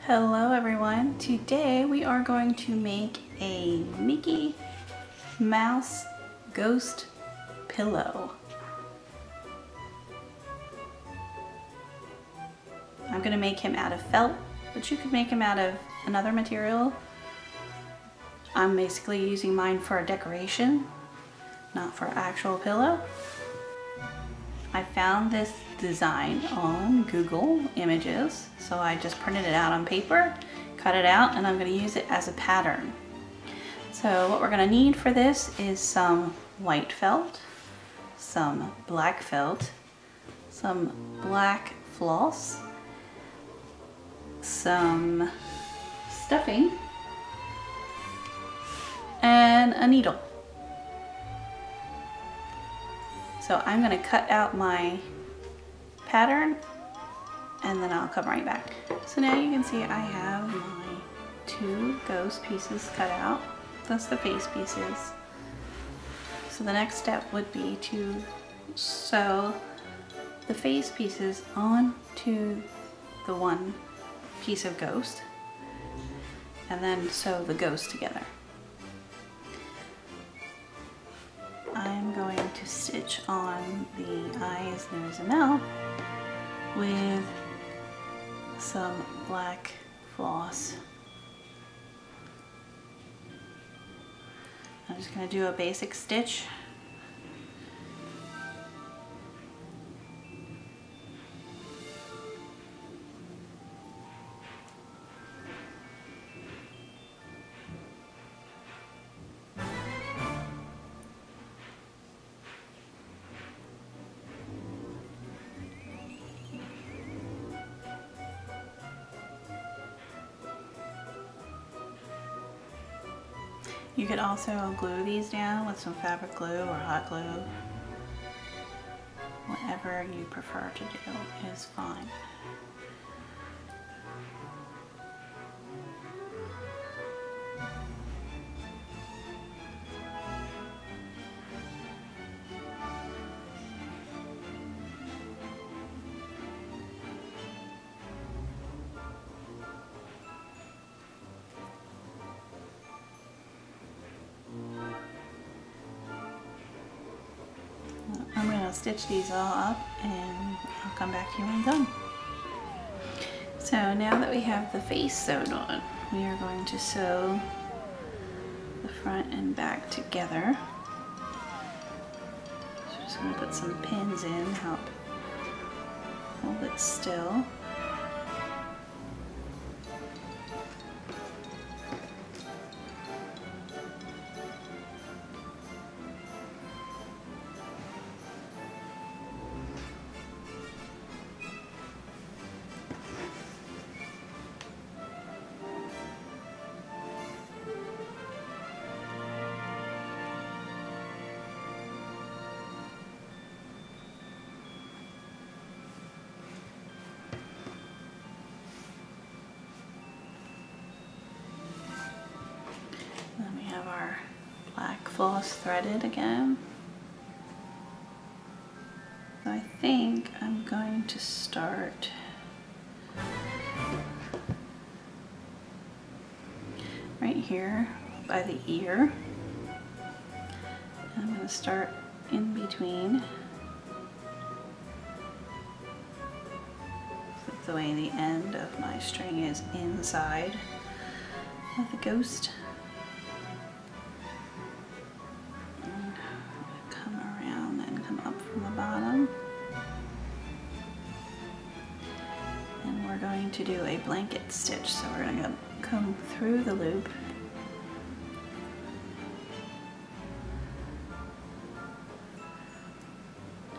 Hello everyone. Today we are going to make a Mickey Mouse ghost pillow. I'm going to make him out of felt, but you could make him out of another material. I'm basically using mine for a decoration, not for actual pillow. I found this design on Google Images, so I just printed it out on paper, cut it out, and I'm going to use it as a pattern. So what we're going to need for this is some white felt, some black felt, some black floss, some stuffing, and a needle. So I'm going to cut out my pattern and then I'll come right back. So now you can see I have my two ghost pieces cut out. That's the face pieces. So the next step would be to sew the face pieces onto the one piece of ghost and then sew the ghost together. I'm going to stitch on the eyes, nose, and mouth with some black floss. I'm just going to do a basic stitch. You could also glue these down with some fabric glue or hot glue. Whatever you prefer to do is fine. I'm going to stitch these all up and I'll come back to you when I'm done. So now that we have the face sewed on, we are going to sew the front and back together. So just going to put some pins in to help hold it still. Then we have our black floss threaded again. So I think I'm going to start right here by the ear. And I'm going to start in between. The way the end of my string is inside of the ghost. And come around and come up from the bottom. And we're going to do a blanket stitch. So we're going to come through the loop.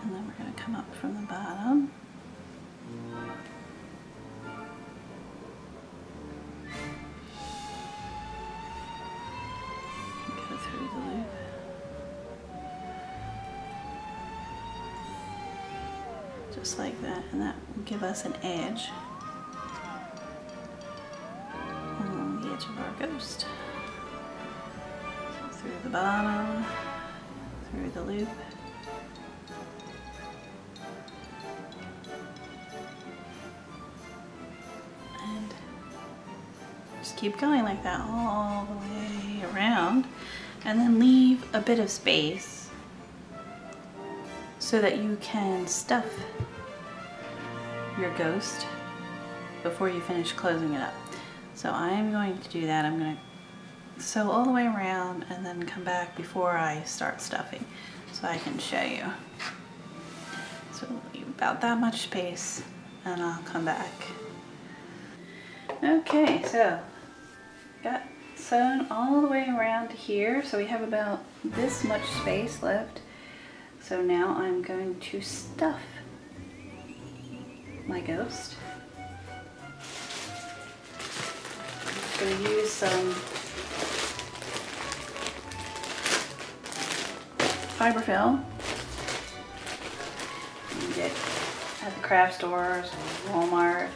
And then we're going to come up from the bottom. Through the loop. Just like that, and that will give us an edge along the edge of our ghost. So through the bottom, through the loop. Just keep going like that all the way around, and then leave a bit of space so that you can stuff your ghost before you finish closing it up. So I'm going to do that. I'm going to sew all the way around and then come back before I start stuffing so I can show you. So leave about that much space and I'll come back. Okay, so got sewn all the way around here, so we have about this much space left. So now I'm going to stuff my ghost. I'm going to use some fiberfill you can get at the craft stores or Walmart.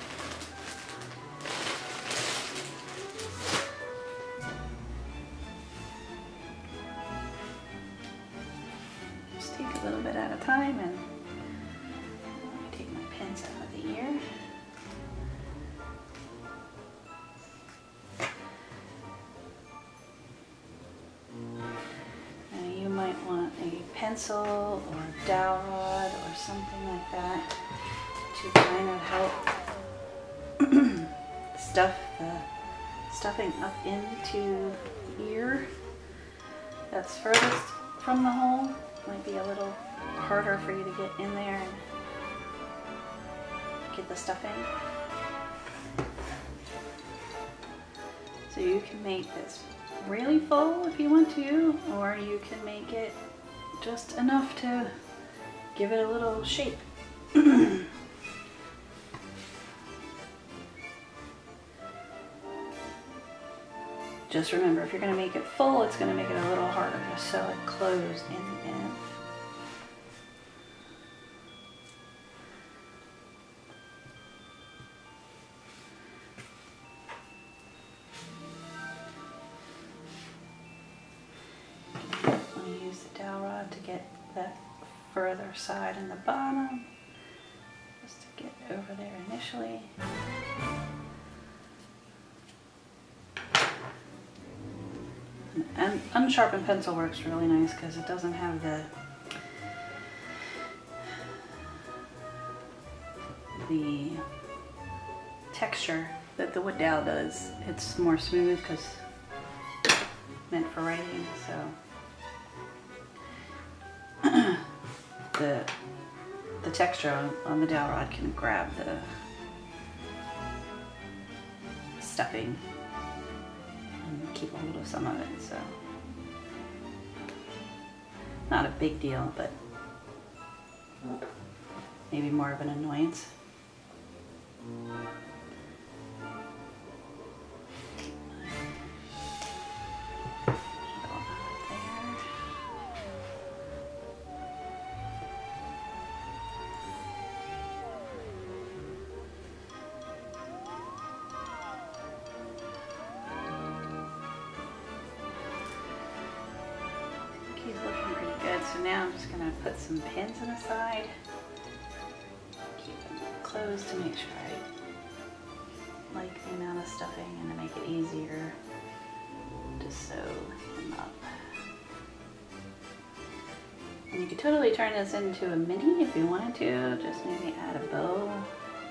Just take a little bit at a time, and take my pins out of the ear. Pencil or a dowel rod or something like that to kind of help stuff the stuffing up into the ear that's furthest from the hole. Might be a little harder for you to get in there and get the stuffing. So you can make this really full if you want to, or you can make it just enough to give it a little shape. Just remember, if you're going to make it full, it's going to make it a little harder to sew it closed in the end. To get that further side and the bottom, just to get over there initially. And unsharpened pencil works really nice because it doesn't have the texture that the wood dowel does. It's more smooth because it's meant for writing, so the texture on the dowel rod can grab the stuffing and keep a hold of some of it, so not a big deal, but maybe more of an annoyance. So now I'm just going to put some pins on the side, keep them closed to make sure I like the amount of stuffing and to make it easier to sew them up. And you could totally turn this into a mini if you wanted to, just maybe add a bow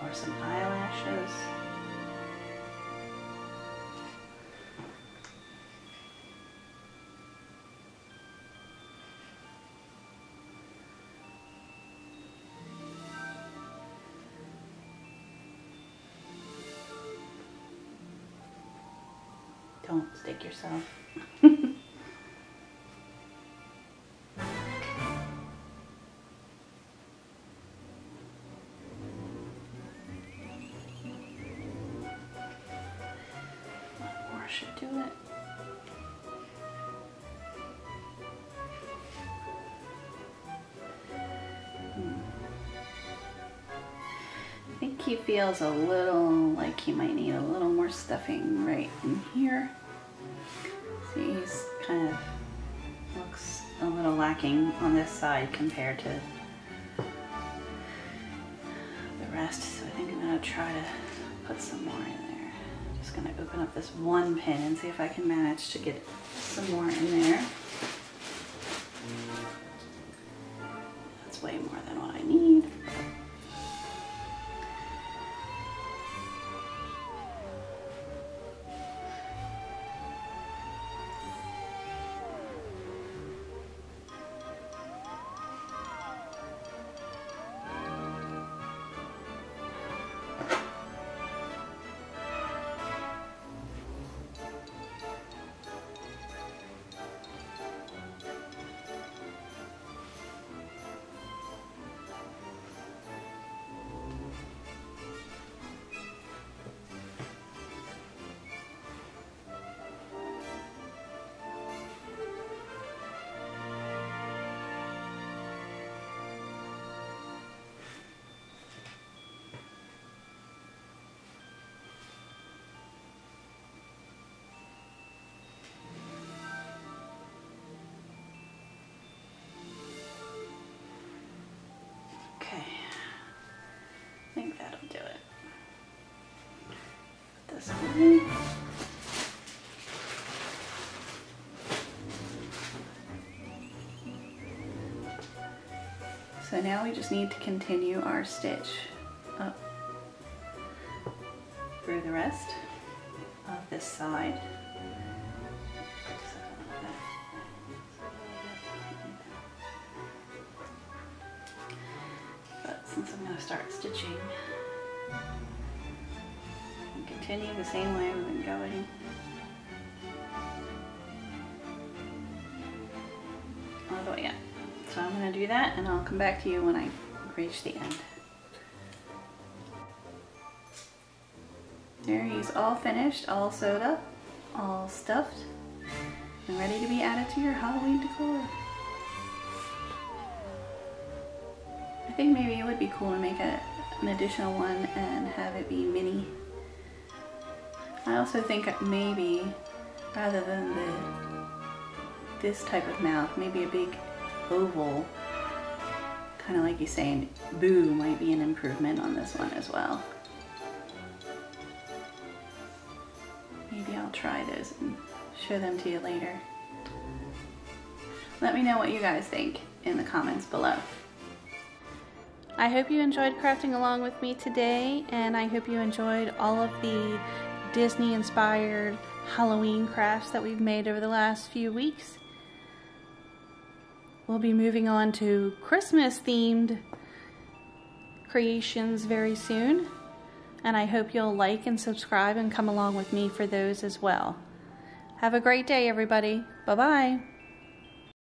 or some eyelashes. Don't stick yourself. One more should do it. I think he feels a little like he might need a little more stuffing right in here. See, he's kind of looks a little lacking on this side compared to the rest, so I think I'm going to try to put some more in there. Just just gonna open up this one pin and see if I can manage to get some more in there. That's way more than what I need. Okay, I think that'll do it. Put this away. So now we just need to continue our stitch up through the rest of this side. Since I'm going to start stitching, and continue the same way we've been going. All the way up. So I'm going to do that and I'll come back to you when I reach the end. There, he's all finished, all sewed up, all stuffed, and ready to be added to your Halloween decor. I think maybe it would be cool to make an additional one and have it be mini. I also think maybe rather than this type of mouth, maybe a big oval, kind of like you're saying, boo, might be an improvement on this one as well. Maybe I'll try those and show them to you later. Let me know what you guys think in the comments below. I hope you enjoyed crafting along with me today, and I hope you enjoyed all of the Disney-inspired Halloween crafts that we've made over the last few weeks. We'll be moving on to Christmas-themed creations very soon, and I hope you'll like and subscribe and come along with me for those as well. Have a great day, everybody. Bye-bye.